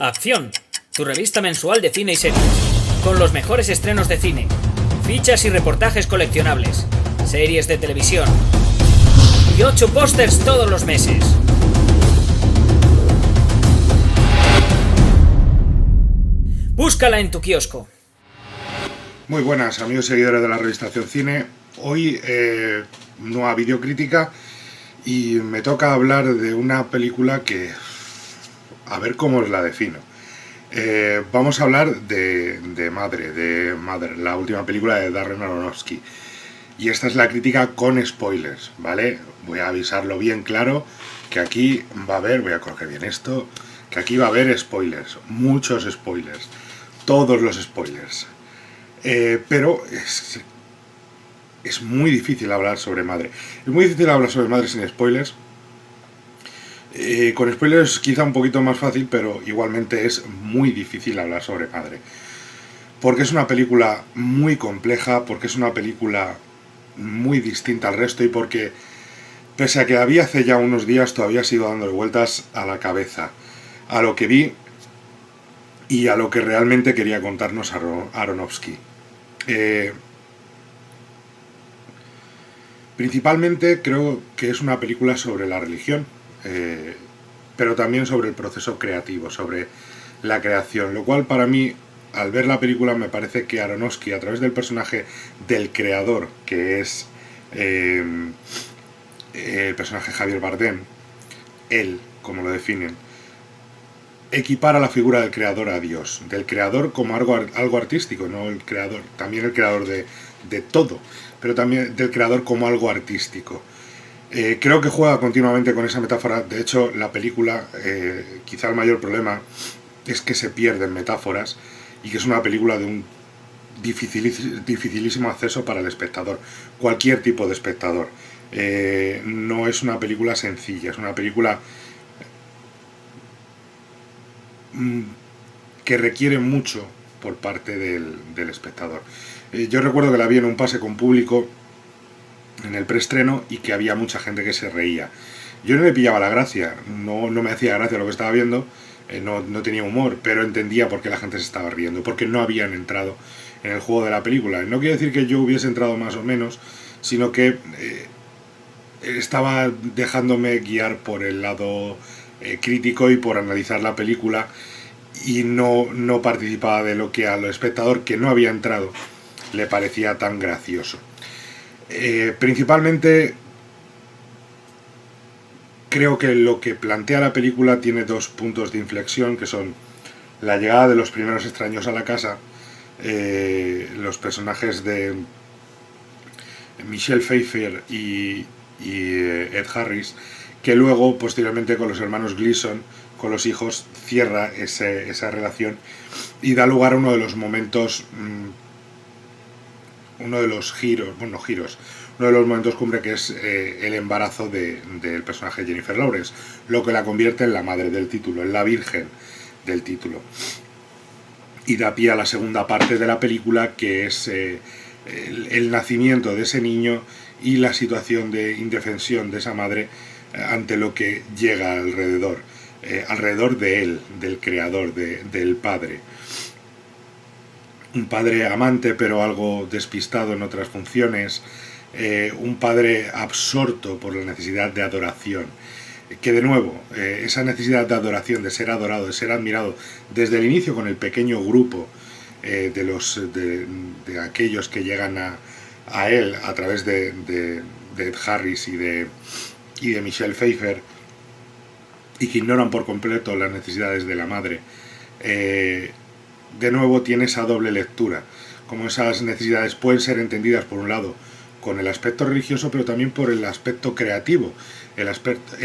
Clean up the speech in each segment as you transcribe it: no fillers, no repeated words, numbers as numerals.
Acción, tu revista mensual de cine y series, con los mejores estrenos de cine, fichas y reportajes coleccionables, series de televisión y 8 pósters todos los meses. Búscala en tu kiosco. Muy buenas, amigos seguidores de la revista Acción Cine. Hoy nueva videocrítica y me toca hablar de una película que, a ver cómo os la defino. Vamos a hablar de Mother, la última película de Darren Aronofsky. Y esta es la crítica con spoilers, ¿vale? Voy a avisarlo bien claro, que aquí va a haber, voy a coger bien esto, que aquí va a haber spoilers, muchos spoilers, todos los spoilers. Pero es muy difícil hablar sobre Madre. Es muy difícil hablar sobre Madre sin spoilers. Con spoilers quizá un poquito más fácil, pero igualmente es muy difícil hablar sobre Madre. Porque es una película muy compleja, porque es una película muy distinta al resto y porque, pese a que la vi hace ya unos días, todavía sigo dándole vueltas a la cabeza, a lo que vi y a lo que realmente quería contarnos Aronofsky. Principalmente creo que es una película sobre la religión, pero también sobre el proceso creativo, sobre la creación, lo cual para mí, al ver la película, me parece que Aronofsky, a través del personaje del creador, que es el personaje Javier Bardem, él, como lo definen, equipara la figura del creador a Dios, del creador como algo artístico, no el creador, también el creador de todo, pero también del creador como algo artístico. Creo que juega continuamente con esa metáfora. De hecho, la película, quizá el mayor problema es que se pierden metáforas y que es una película de un dificilísimo acceso para el espectador, cualquier tipo de espectador. No es una película sencilla, es una película que requiere mucho por parte del espectador. Yo recuerdo que la vi en un pase con público en el preestreno y que había mucha gente que se reía. Yo no me pillaba la gracia, no me hacía gracia lo que estaba viendo, no tenía humor, pero entendía por qué la gente se estaba riendo, porque no habían entrado en el juego de la película. No quiere decir que yo hubiese entrado más o menos, sino que estaba dejándome guiar por el lado crítico y por analizar la película, y no participaba de lo que al espectador que no había entrado le parecía tan gracioso. Principalmente creo que lo que plantea la película tiene dos puntos de inflexión, que son la llegada de los primeros extraños a la casa, los personajes de Michelle Pfeiffer y Ed Harris, que luego posteriormente con los hermanos Gleason, con los hijos, cierra esa relación y da lugar a uno de los momentos, uno de los momentos cumbre, que es el embarazo del personaje Jennifer Lawrence, lo que la convierte en la madre del título, en la virgen del título, y da pie a la segunda parte de la película, que es el nacimiento de ese niño y la situación de indefensión de esa madre ante lo que llega alrededor de él, del creador, del padre. Un padre amante pero algo despistado en otras funciones, un padre absorto por la necesidad de adoración, que de nuevo, esa necesidad de adoración, de ser adorado, de ser admirado, desde el inicio con el pequeño grupo de aquellos que llegan a él a través de Ed Harris y de Michelle Pfeiffer, y que ignoran por completo las necesidades de la madre. De nuevo tiene esa doble lectura, como esas necesidades pueden ser entendidas por un lado con el aspecto religioso, pero también por el aspecto creativo, el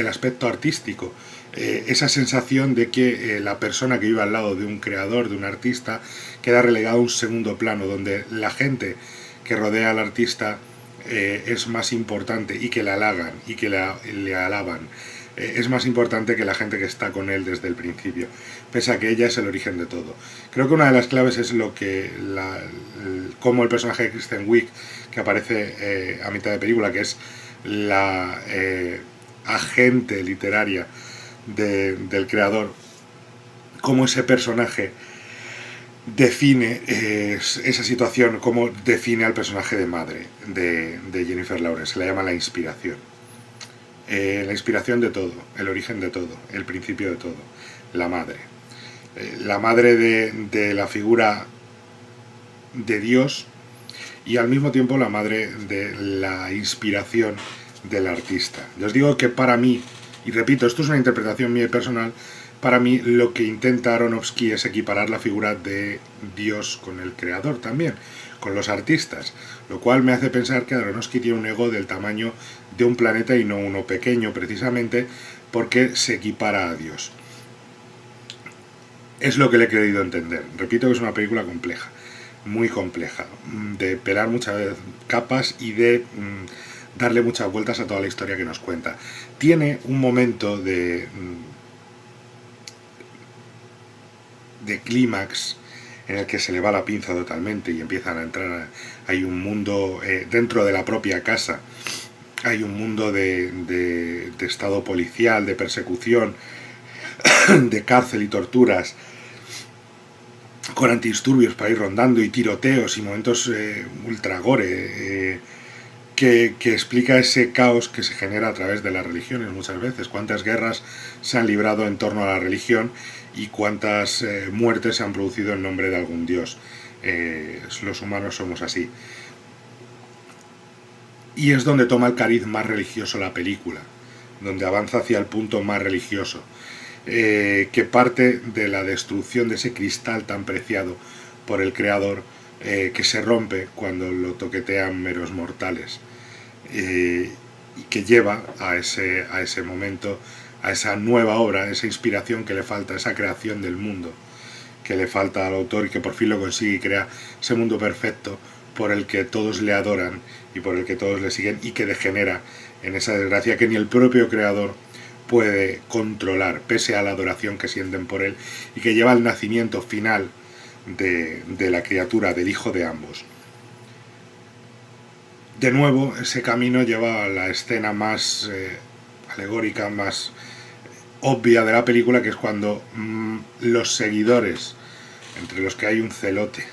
aspecto artístico, esa sensación de que la persona que vive al lado de un creador, de un artista, queda relegada a un segundo plano, donde la gente que rodea al artista es más importante y que le halagan y que le alaban. Es más importante que la gente que está con él desde el principio, pese a que ella es el origen de todo. Creo que una de las claves es cómo el personaje de Kristen Wiig, que aparece a mitad de película, que es la agente literaria del creador, cómo ese personaje define esa situación, cómo define al personaje de madre de Jennifer Lawrence. Se le llama la inspiración. La inspiración de todo, el origen de todo, el principio de todo, la madre. La madre de la figura de Dios y al mismo tiempo la madre de la inspiración del artista. Yo os digo que para mí, y repito, esto es una interpretación mía y personal, para mí lo que intenta Aronofsky es equiparar la figura de Dios con el creador también, con los artistas, lo cual me hace pensar que Aronofsky tiene un ego del tamaño de un planeta y no uno pequeño, precisamente porque se equipara a Dios. Es lo que le he querido entender. Repito que es una película compleja, muy compleja, de pelar muchas capas y de darle muchas vueltas a toda la historia que nos cuenta. Tiene un momento de clímax en el que se le va la pinza totalmente y empiezan a entrar, hay un mundo dentro de la propia casa, hay un mundo de estado policial, de persecución, de cárcel y torturas, con antidisturbios para ir rondando y tiroteos y momentos ultra gore, que explica ese caos que se genera a través de las religiones muchas veces. Cuántas guerras se han librado en torno a la religión y cuántas muertes se han producido en nombre de algún dios. Los humanos somos así. Y es donde toma el cariz más religioso la película, donde avanza hacia el punto más religioso, que parte de la destrucción de ese cristal tan preciado por el creador, que se rompe cuando lo toquetean meros mortales, y que lleva a ese momento, a esa nueva obra, esa inspiración que le falta, esa creación del mundo que le falta al autor y que por fin lo consigue y crea ese mundo perfecto por el que todos le adoran y por el que todos le siguen, y que degenera en esa desgracia que ni el propio creador puede controlar, pese a la adoración que sienten por él, y que lleva al nacimiento final de la criatura, del hijo de ambos. De nuevo, ese camino lleva a la escena más alegórica, más obvia de la película, que es cuando los seguidores, entre los que hay un celote,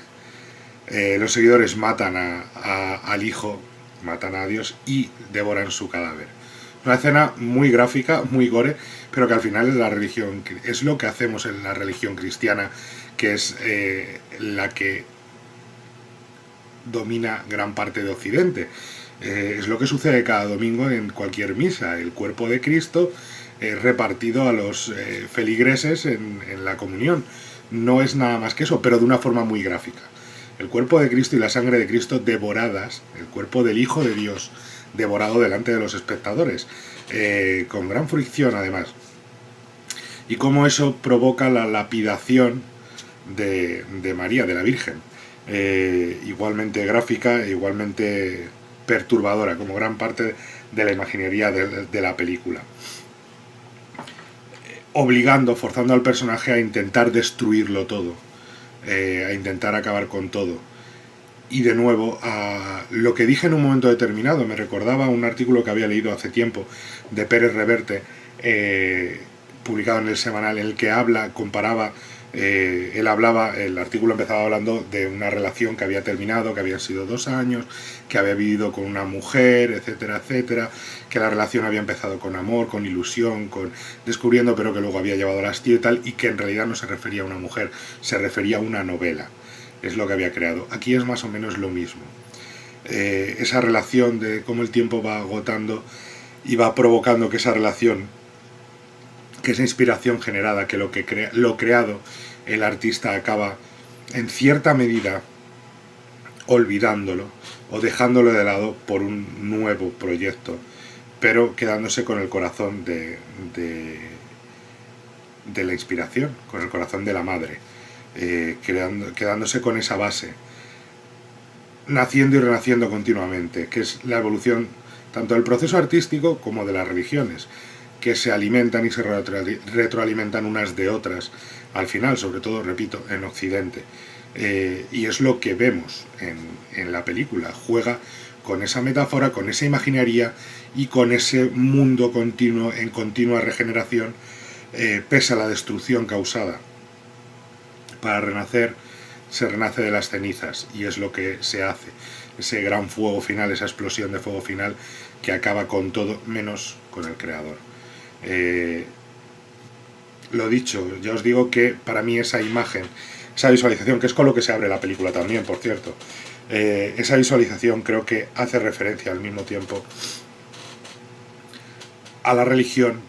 los seguidores matan al hijo, matan a Dios y devoran su cadáver. Una escena muy gráfica, muy gore, pero que al final es la religión, es lo que hacemos en la religión cristiana, que es la que domina gran parte de Occidente. Es lo que sucede cada domingo en cualquier misa, el cuerpo de Cristo repartido a los feligreses en la comunión. No es nada más que eso, pero de una forma muy gráfica. El cuerpo de Cristo y la sangre de Cristo devoradas, el cuerpo del Hijo de Dios devorado delante de los espectadores, con gran fricción además. Y cómo eso provoca la lapidación de María, de la Virgen, igualmente gráfica, igualmente perturbadora, como gran parte de la imaginería de la película, obligando, forzando al personaje a intentar destruirlo todo, a intentar acabar con todo. Y de nuevo, a lo que dije en un momento determinado, me recordaba un artículo que había leído hace tiempo de Pérez Reverte, publicado en el Semanal, en el que comparaba, el artículo empezaba hablando de una relación que había terminado, que habían sido 2 años, que había vivido con una mujer, etcétera, etcétera, que la relación había empezado con amor, con ilusión, con descubriendo, pero que luego había llevado al hastío y tal, y que en realidad no se refería a una mujer, se refería a una novela. Es lo que había creado. Aquí es más o menos lo mismo. Esa relación de cómo el tiempo va agotando y va provocando que esa relación, que esa inspiración generada, que lo creado, el artista acaba en cierta medida olvidándolo o dejándolo de lado por un nuevo proyecto, pero quedándose con el corazón de la inspiración, con el corazón de la madre. Quedándose con esa base, naciendo y renaciendo continuamente, que es la evolución tanto del proceso artístico como de las religiones, que se alimentan y se retroalimentan unas de otras, al final, sobre todo, repito, en Occidente. Y es lo que vemos en la película. Juega con esa metáfora, con esa imaginería y con ese mundo continuo, en continua regeneración, pese a la destrucción causada para renacer, se renace de las cenizas, y es lo que se hace. Ese gran fuego final, esa explosión de fuego final que acaba con todo menos con el creador. Lo dicho, ya os digo que para mí esa imagen, esa visualización, que es con lo que se abre la película también, por cierto, esa visualización creo que hace referencia al mismo tiempo a la religión,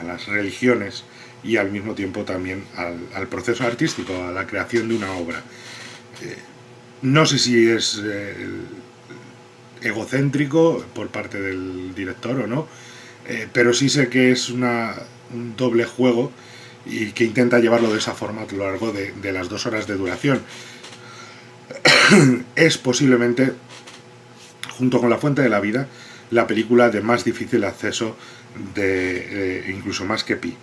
a las religiones, y al mismo tiempo también al proceso artístico, a la creación de una obra. No sé si es egocéntrico por parte del director o no, pero sí sé que es un doble juego y que intenta llevarlo de esa forma a lo largo de las 2 horas de duración. Es posiblemente, junto con La Fuente de la Vida, la película de más difícil acceso, incluso más que Pi,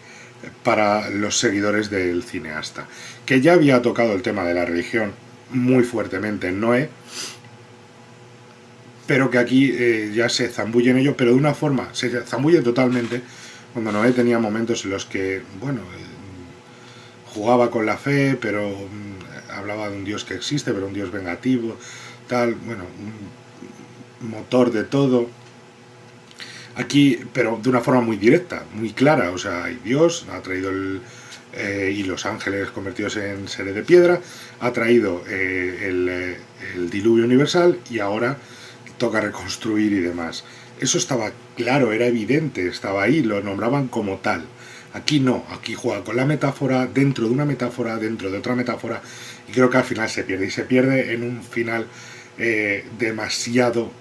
para los seguidores del cineasta, que ya había tocado el tema de la religión muy fuertemente en Noé, pero que aquí ya se zambulle en ello, pero de una forma, se zambulle totalmente, cuando Noé tenía momentos en los que, bueno, jugaba con la fe, pero hablaba de un Dios que existe, pero un Dios vengativo, tal, bueno, un motor de todo. Aquí, pero de una forma muy directa, muy clara, o sea, hay Dios, ha traído y los ángeles convertidos en seres de piedra, ha traído el diluvio universal, y ahora toca reconstruir y demás. Eso estaba claro, era evidente, estaba ahí, lo nombraban como tal. Aquí no, aquí juega con la metáfora, dentro de una metáfora, dentro de otra metáfora, y creo que al final se pierde, y se pierde en un final demasiado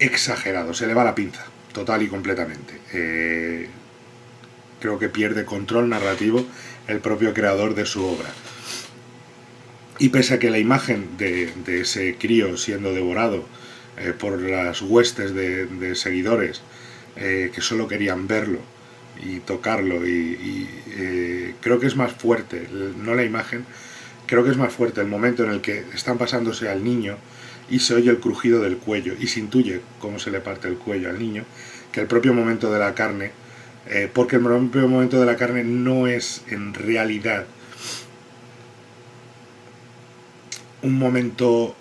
exagerado, se le va la pinza, total y completamente. Creo que pierde control narrativo el propio creador de su obra. Y pese a que la imagen de ese crío siendo devorado por las huestes de seguidores que solo querían verlo y tocarlo, y creo que es más fuerte, no la imagen, creo que es más fuerte el momento en el que están pasándose al niño y se oye el crujido del cuello y se intuye cómo se le parte el cuello al niño, que el propio momento de la carne, porque el propio momento de la carne no es en realidad un momento,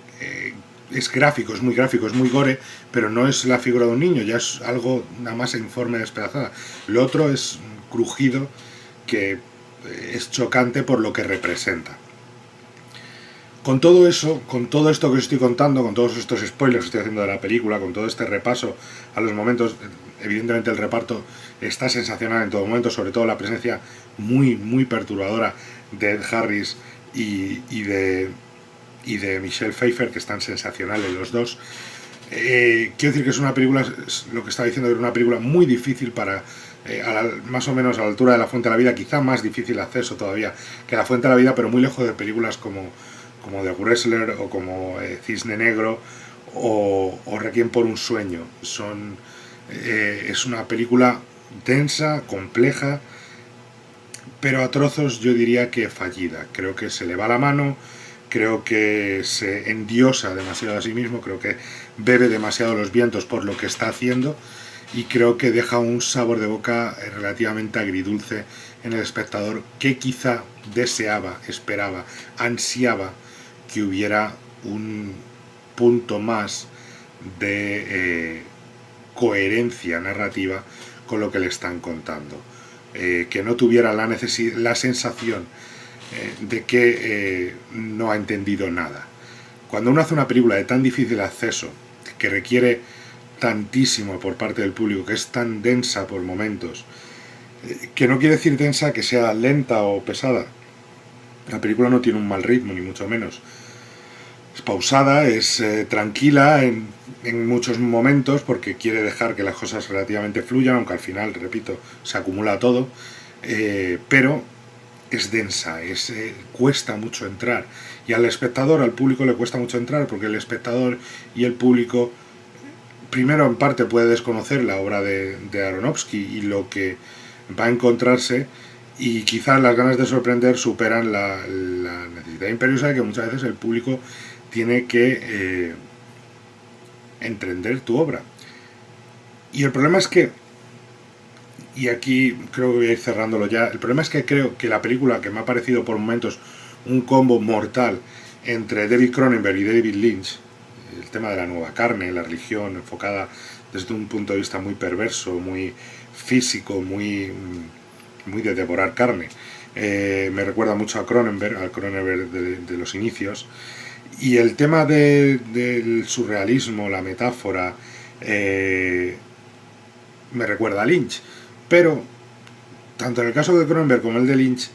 es gráfico, es muy gore, pero no es la figura de un niño, ya es algo nada más informe, despedazada. Lo otro es un crujido que es chocante por lo que representa. Con todo eso, con todo esto que os estoy contando, con todos estos spoilers que estoy haciendo de la película, con todo este repaso a los momentos, evidentemente el reparto está sensacional en todo momento, sobre todo la presencia muy perturbadora de Ed Harris y de Michelle Pfeiffer, que están sensacionales los dos. Quiero decir que es una película, lo que estaba diciendo, era una película muy difícil para, más o menos a la altura de La Fuente de la Vida, quizá más difícil de acceso todavía que La Fuente de la Vida, pero muy lejos de películas como The Wrestler o como Cisne Negro o Requiem por un sueño. Es una película densa, compleja, pero a trozos yo diría que fallida. Creo que se le va la mano, creo que se endiosa demasiado a sí mismo, creo que bebe demasiado los vientos por lo que está haciendo, y creo que deja un sabor de boca relativamente agridulce en el espectador, que quizá deseaba, esperaba, ansiaba que hubiera un punto más de coherencia narrativa con lo que le están contando, que no tuviera la sensación de que no ha entendido nada. Cuando uno hace una película de tan difícil acceso, que requiere tantísimo por parte del público, que es tan densa por momentos, que no quiere decir densa que sea lenta o pesada. La película no tiene un mal ritmo, ni mucho menos. Es pausada, es tranquila en muchos momentos, porque quiere dejar que las cosas relativamente fluyan, aunque al final, repito, se acumula todo, pero es densa, cuesta mucho entrar, y al espectador, al público le cuesta mucho entrar, porque el espectador y el público, primero en parte puede desconocer la obra de Aronofsky y lo que va a encontrarse, y quizás las ganas de sorprender superan la necesidad imperiosa de que muchas veces el público tiene que entender tu obra. Y el problema es que, Y aquí creo que voy a ir cerrándolo ya. El problema es que creo que la película, que me ha parecido por momentos un combo mortal entre David Cronenberg y David Lynch, el tema de la nueva carne, la religión enfocada desde un punto de vista muy perverso, muy físico, muy de devorar carne, me recuerda mucho a Cronenberg, al Cronenberg de los inicios. Y el tema del surrealismo, la metáfora, me recuerda a Lynch. Pero, tanto en el caso de Cronenberg como el de Lynch,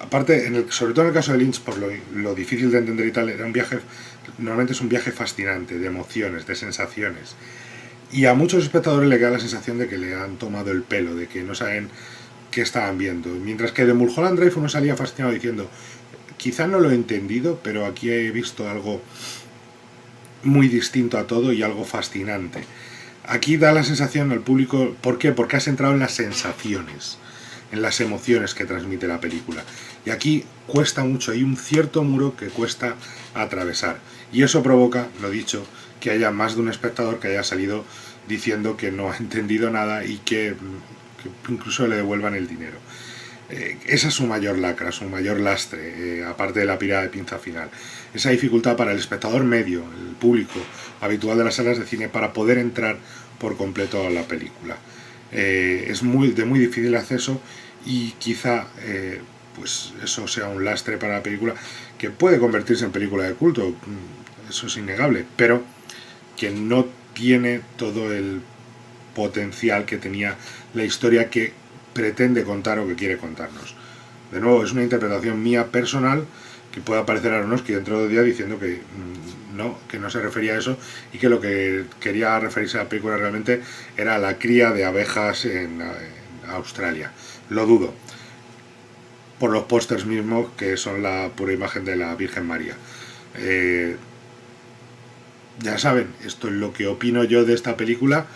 aparte, sobre todo en el caso de Lynch, por lo difícil de entender y tal, era un viaje, normalmente es un viaje fascinante, de emociones, de sensaciones. Y a muchos espectadores le queda la sensación de que le han tomado el pelo, de que no saben qué estaban viendo. Mientras que de Mulholland Drive uno salía fascinado diciendo, quizá no lo he entendido, pero aquí he visto algo muy distinto a todo y algo fascinante. Aquí da la sensación al público, ¿por qué? Porque has entrado en las sensaciones, en las emociones que transmite la película. Y aquí cuesta mucho, hay un cierto muro que cuesta atravesar. Y eso provoca, lo dicho, que haya más de un espectador que haya salido diciendo que no ha entendido nada y que incluso le devuelvan el dinero. Esa es su mayor lacra, su mayor lastre, aparte de la pirada de pinza final. Esa dificultad para el espectador medio, el público habitual de las salas de cine, para poder entrar por completo a la película. Es de muy difícil acceso y quizá pues eso sea un lastre para la película, que puede convertirse en película de culto, eso es innegable, pero que no tiene todo el potencial que tenía la historia que pretende contar o que quiere contarnos. De nuevo, es una interpretación mía personal, que puede aparecer a Aronofsky dentro de 2 días diciendo que no se refería a eso y que lo que quería referirse a la película realmente era la cría de abejas en Australia. Lo dudo, por los pósters mismos, que son la pura imagen de la Virgen María. Ya saben, esto es lo que opino yo de esta película,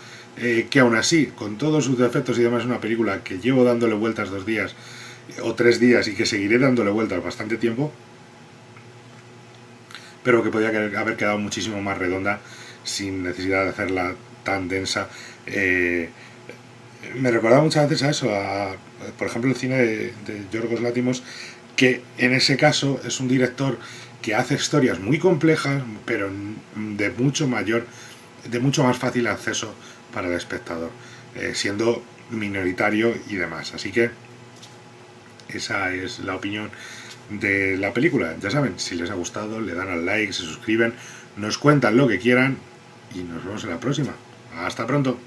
que aún así, con todos sus defectos y demás, es una película que llevo dándole vueltas 2 días o 3 días y que seguiré dándole vueltas bastante tiempo, pero que podría haber quedado muchísimo más redonda sin necesidad de hacerla tan densa. Me recordaba muchas veces a eso, por ejemplo, el cine de Yorgos Lanthimos, que en ese caso es un director que hace historias muy complejas, pero de mucho más fácil acceso para el espectador, siendo minoritario y demás. Así que esa es la opinión de la película. Ya saben, si les ha gustado, le dan al like, se suscriben, nos cuentan lo que quieran y nos vemos en la próxima. Hasta pronto.